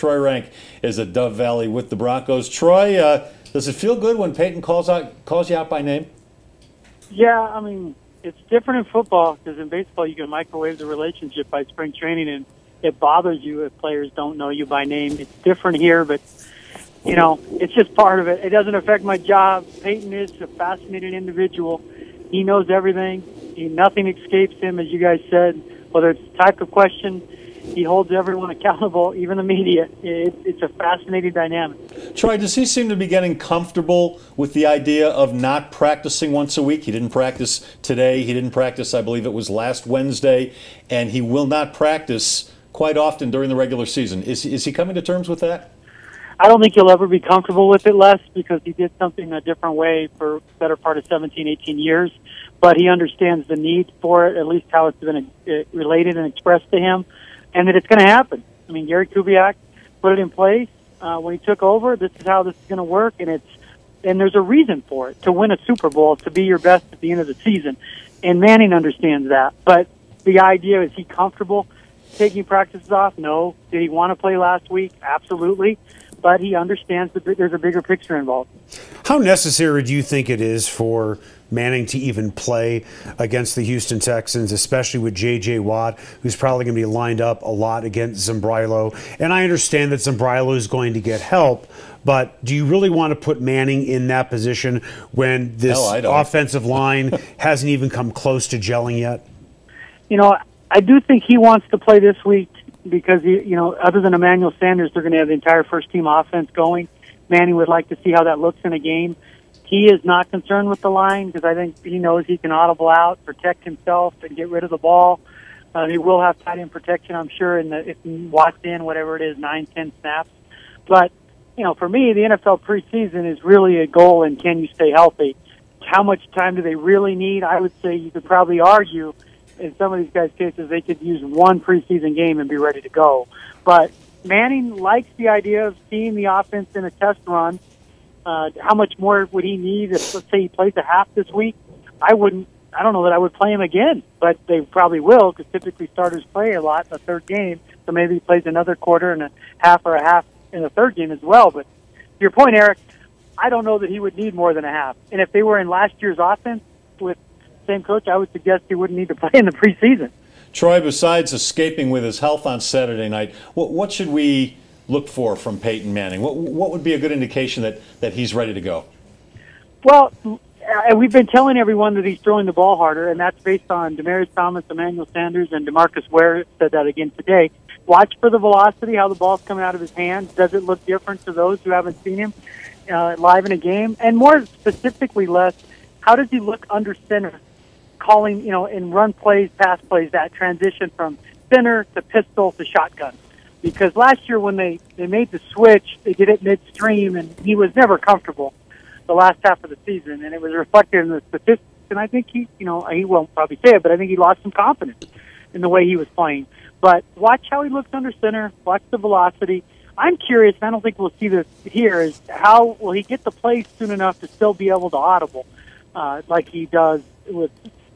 Troy Renck is at Dove Valley with the Broncos. Troy, does it feel good when Peyton calls you out by name? Yeah, I mean, it's different in football because in baseball you can microwave the relationship by spring training, and it bothers you if players don't know you by name. It's different here, but, you know, it's just part of it. It doesn't affect my job. Peyton is a fascinating individual. He knows everything. Nothing escapes him, as you guys said, whether it's the type of question. He holds everyone accountable, even the media. It's a fascinating dynamic. Troy, does he seem to be getting comfortable with the idea of not practicing once a week? He didn't practice today. He didn't practice, I believe it was last Wednesday, and he will not practice quite often during the regular season. Is he coming to terms with that? I don't think he'll ever be comfortable with it, Les, because he did something a different way for the better part of 17, 18 years. But he understands the need for it, at least how it's been related and expressed to him, and that it's going to happen. I mean, Gary Kubiak put it in place when he took over. This is how this is going to work, and there's a reason for it. To win a Super Bowl, to be your best at the end of the season. And Manning understands that. But the idea, is he comfortable taking practices off? No. Did he want to play last week? Absolutely. But he understands that there's a bigger picture involved. How necessary do you think it is for Manning to even play against the Houston Texans, especially with J.J. Watt, who's probably going to be lined up a lot against Zimbrilo? And I understand that Zimbrilo is going to get help, but do you really want to put Manning in that position when this offensive line hasn't even come close to gelling yet? You know, I do think he wants to play this week because, you know, other than Emmanuel Sanders, they're going to have the entire first-team offense going. Manning would like to see how that looks in a game. He is not concerned with the line because I think he knows he can audible out, protect himself, and get rid of the ball. He will have tight end protection, I'm sure, if he walks in, whatever it is, 9, 10 snaps. But, you know, for me, the NFL preseason is really a goal, and can you stay healthy? How much time do they really need? I would say you could probably argue in some of these guys' cases they could use one preseason game and be ready to go. But Manning likes the idea of seeing the offense in a test run. How much more would he need if, let's say, he plays a half this week? I don't know that I would play him again, but they probably will because typically starters play a lot in the third game. So maybe he plays another quarter and a half in the third game as well. But to your point, Eric, I don't know that he would need more than a half. And if they were in last year's offense with the same coach, I would suggest he wouldn't need to play in the preseason. Troy, besides escaping with his health on Saturday night, what should we look for from Peyton Manning? What would be a good indication that he's ready to go? Well, we've been telling everyone that he's throwing the ball harder, and that's based on Demaryius Thomas, Emmanuel Sanders, and DeMarcus Ware said that again today. Watch for the velocity, how the ball's coming out of his hands. Does it look different to those who haven't seen him live in a game? And more specifically, Les, how does he look under center? Calling, you know, in run plays, pass plays, that transition from center to pistol to shotgun. Because last year when they made the switch, they did it midstream, and he was never comfortable the last half of the season, and it was reflected in the statistics. And I think he won't probably say it, but I think he lost some confidence in the way he was playing. But watch how he looks under center, watch the velocity. I'm curious, and I don't think we'll see this here, is how will he get the play soon enough to still be able to audible like he does with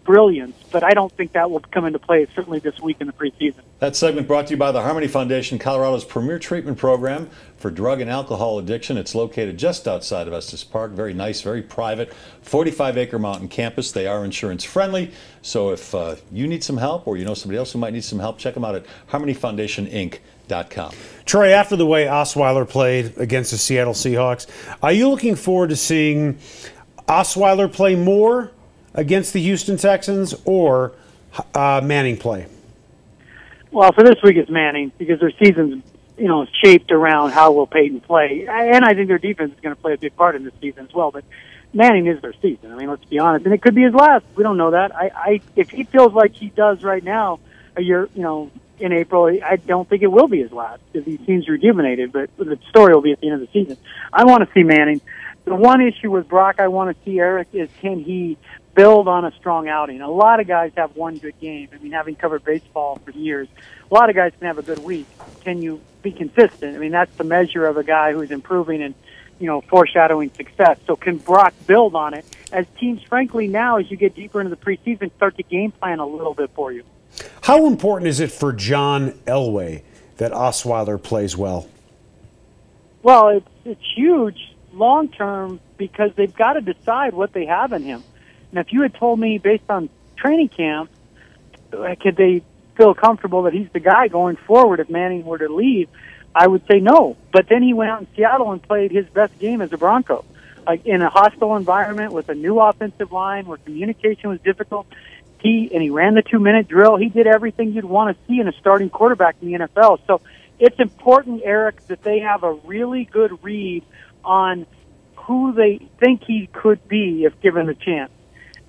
brilliance, but I don't think that will come into play certainly this week in the preseason. That segment brought to you by the Harmony Foundation, Colorado's premier treatment program for drug and alcohol addiction. It's located just outside of Estes Park. Very nice, very private, 45-acre mountain campus. They are insurance friendly, so if you need some help or you know somebody else who might need some help, check them out at harmonyfoundationinc.com. Troy, after the way Osweiler played against the Seattle Seahawks, are you looking forward to seeing Osweiler play more against the Houston Texans or Manning play? Well, for this week it's Manning because their season's, you know, shaped around how will Peyton play. And I think their defense is going to play a big part in this season as well. But Manning is their season. I mean, let's be honest. And it could be his last. We don't know that. If he feels like he does right now, a year, you know, in April, I don't think it will be his last because he seems rejuvenated. But the story will be at the end of the season. I want to see Manning. The one issue with Brock I want to see, Eric, is can he build on a strong outing? A lot of guys have one good game. I mean, having covered baseball for years, a lot of guys can have a good week. Can you be consistent? I mean, that's the measure of a guy who's improving and, you know, foreshadowing success. So can Brock build on it as teams, frankly, now as you get deeper into the preseason, start to game plan a little bit for you? How important is it for John Elway that Osweiler plays well? Well, it's huge long term because they've got to decide what they have in him. And if you had told me based on training camp, could they feel comfortable that he's the guy going forward if Manning were to leave, I would say no. But then he went out in Seattle and played his best game as a Bronco, like in a hostile environment with a new offensive line where communication was difficult. He ran the 2-minute drill. He did everything you'd want to see in a starting quarterback in the NFL. So it's important, Eric, that they have a really good read on who they think he could be if given the chance.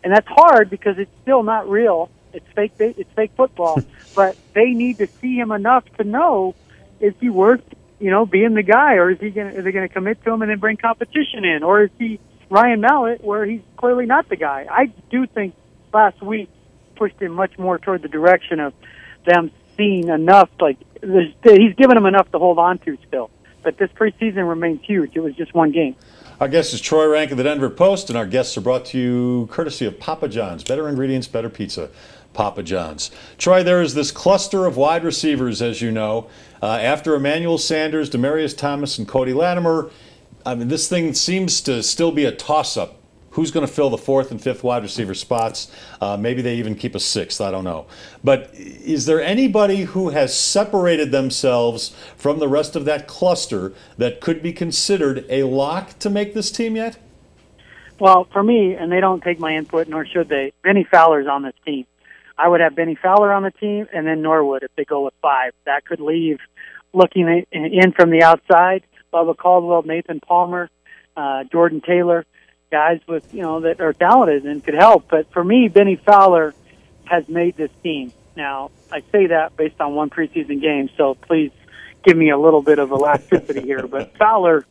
And that's hard because it's still not real. It's fake football. But they need to see him enough to know, is he worth, being the guy, or are they going to commit to him and then bring competition in, or is he Ryan Mallett where he's clearly not the guy? I do think last week pushed him much more toward the direction of them seeing enough, like he's given them enough to hold on to still. But this preseason remains huge. It was just one game. Our guest is Troy Renck of the Denver Post, and our guests are brought to you courtesy of Papa John's. Better ingredients, better pizza. Papa John's. Troy, there is this cluster of wide receivers, as you know. After Emmanuel Sanders, Demaryius Thomas, and Cody Latimer, I mean, this thing seems to still be a toss-up. Who's going to fill the 4th and 5th wide receiver spots? Maybe they even keep a 6th. I don't know. But is there anybody who has separated themselves from the rest of that cluster that could be considered a lock to make this team yet? Well, for me, and they don't take my input, nor should they, Benny Fowler's on this team. I would have Benny Fowler on the team, and then Norwood if they go with 5. That could leave, looking in from the outside, Bubba Caldwell, Nathan Palmer, Jordan Taylor, guys with that are talented and could help. But for me, Benny Fowler has made this team. Now, I say that based on one preseason game, so please give me a little bit of elasticity here. But Fowler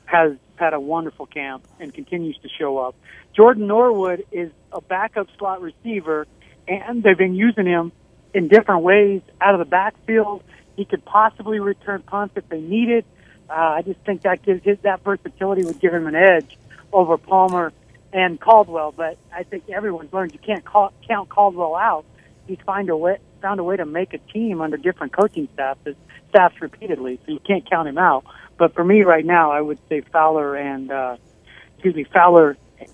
has had a wonderful camp and continues to show up. Jordan Norwood is a backup slot receiver, and they've been using him in different ways out of the backfield. He could possibly return punts if they need it. I just think that that versatility would give him an edge over Palmer and Caldwell. But I think everyone's learned you can't count Caldwell out. He's found a way to make a team under different coaching staffs repeatedly, so you can't count him out. But for me right now, I would say Fowler and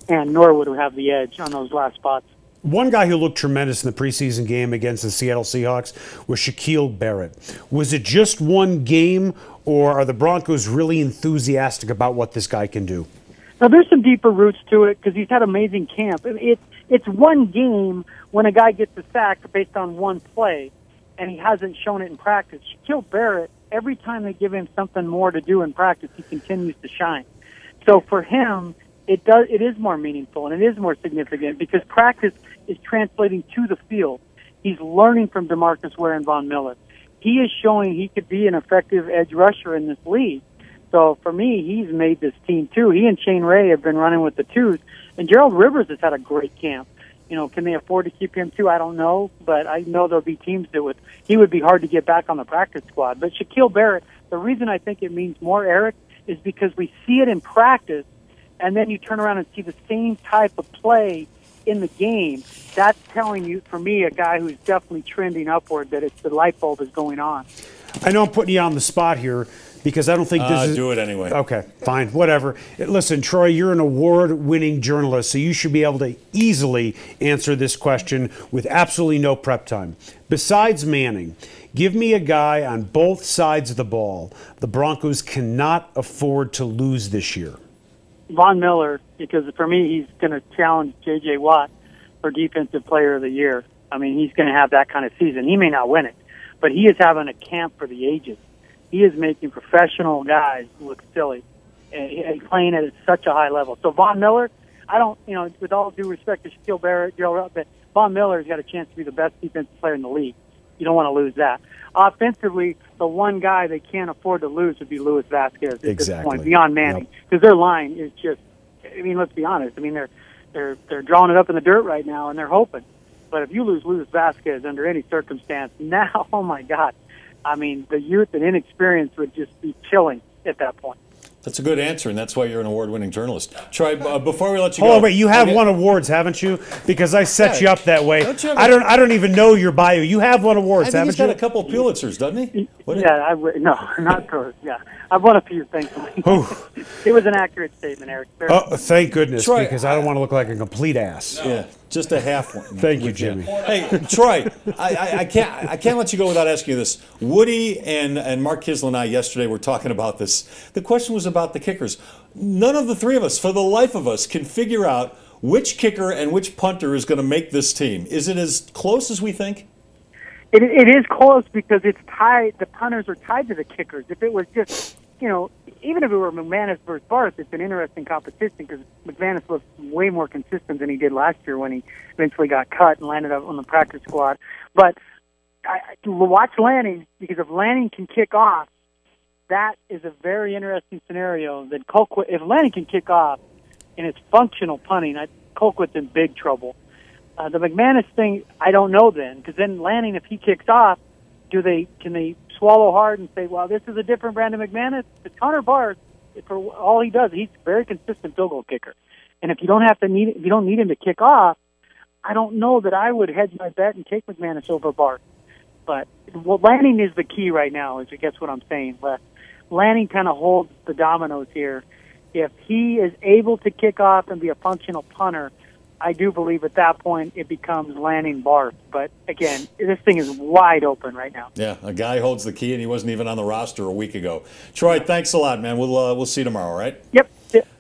Norwood would have the edge on those last spots. One guy who looked tremendous in the preseason game against the Seattle Seahawks was Shaquille Barrett. Was it just one game, or are the Broncos really enthusiastic about what this guy can do? Now, there's some deeper roots to it because he's had amazing camp. It's one game when a guy gets a sack based on one play, and he hasn't shown it in practice. Shaquille Barrett, every time they give him something more to do in practice, he continues to shine. So for him, it is more meaningful and it is more significant because practice is translating to the field. He's learning from DeMarcus Ware and Von Miller. He is showing he could be an effective edge rusher in this league. So for me, he's made this team too. He and Shane Ray have been running with the twos, and Gerald Rivers has had a great camp. Can they afford to keep him too? I don't know, but I know there'll be teams that he would be hard to get back on the practice squad. But Shaquille Barrett, the reason I think it means more, Eric, is because we see it in practice, and then you turn around and see the same type of play in the game. That's telling you, for me, a guy who's definitely trending upward, that the light bulb is going on. I know I'm putting you on the spot here because I don't think this is... Do it anyway. Okay, fine, whatever. Listen, Troy, you're an award-winning journalist, so you should be able to easily answer this question with absolutely no prep time. Besides Manning, give me a guy on both sides of the ball the Broncos cannot afford to lose this year. Von Miller, because for me, he's going to challenge J.J. Watt for Defensive Player of the Year. I mean, he's going to have that kind of season. He may not win it, but he is having a camp for the ages. He is making professional guys look silly and playing at such a high level. So Von Miller, I don't, with all due respect to Shaquille Barrett, but Von Miller's got a chance to be the best defensive player in the league. You don't want to lose that. Offensively, the one guy they can't afford to lose would be Luis Vasquez at this point, beyond Manning, because their line is just, let's be honest. They're drawing it up in the dirt right now, and they're hoping. But if you lose Luis Vasquez under any circumstance, now, oh my God, the youth and inexperience would just be chilling at that point. That's a good answer, and that's why you're an award-winning journalist. Troy, before we let you go... Hold on, wait, you have won awards, haven't you? Because I set you up that way. I don't even know your bio. You have won awards, haven't you? He's got a couple Pulitzers, doesn't he? No, not those. Yeah, I've won a few, thankfully. It was an accurate statement, Eric. Oh, thank goodness, Troy, because I don't want to look like a complete ass. No. Yeah, just a half one. Thank you, Jimmy. Hey, Troy, I can't let you go without asking you this. Woody and Mark Kisel and I yesterday were talking about this. The question was about the kickers. None of the three of us, for the life of us, can figure out which kicker and which punter is going to make this team. Is it as close as we think? It is close because it's tied. The punters are tied to the kickers. If it was just, even if it were McManus versus Barth, it's an interesting competition because McManus looks way more consistent than he did last year when he eventually got cut and landed up on the practice squad. But watch Lanning, because if Lanning can kick off, that is a very interesting scenario. That Colquitt, if Lanning can kick off and it's functional punting, Colquitt's in big trouble. The McManus thing, I don't know then, because then Lanning, if he kicks off, can they swallow hard and say, well, this is a different brand of McManus? It's Connor Barth, for all he does, he's a very consistent field goal kicker. And if you don't need him to kick off, I don't know that I would hedge my bet and take McManus over Barth. But Lanning is the key right now, is I guess what I'm saying. Lanning kind of holds the dominoes here. If he is able to kick off and be a functional punter, I do believe at that point it becomes Lanning Barth. But again, this thing is wide open right now. Yeah, a guy holds the key, and he wasn't even on the roster a week ago. Troy, thanks a lot, man. We'll see you tomorrow, all right? Yep.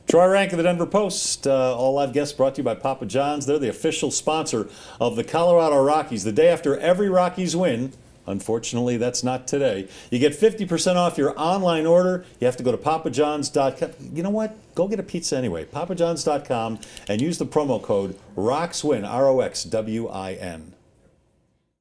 Troy Renck of the Denver Post. All live guests brought to you by Papa John's. They're the official sponsor of the Colorado Rockies. The day after every Rockies win, unfortunately, that's not today, you get 50% off your online order. You have to go to papajohns.com. You know what? Go get a pizza anyway. papajohns.com and use the promo code ROXWIN, ROXWIN.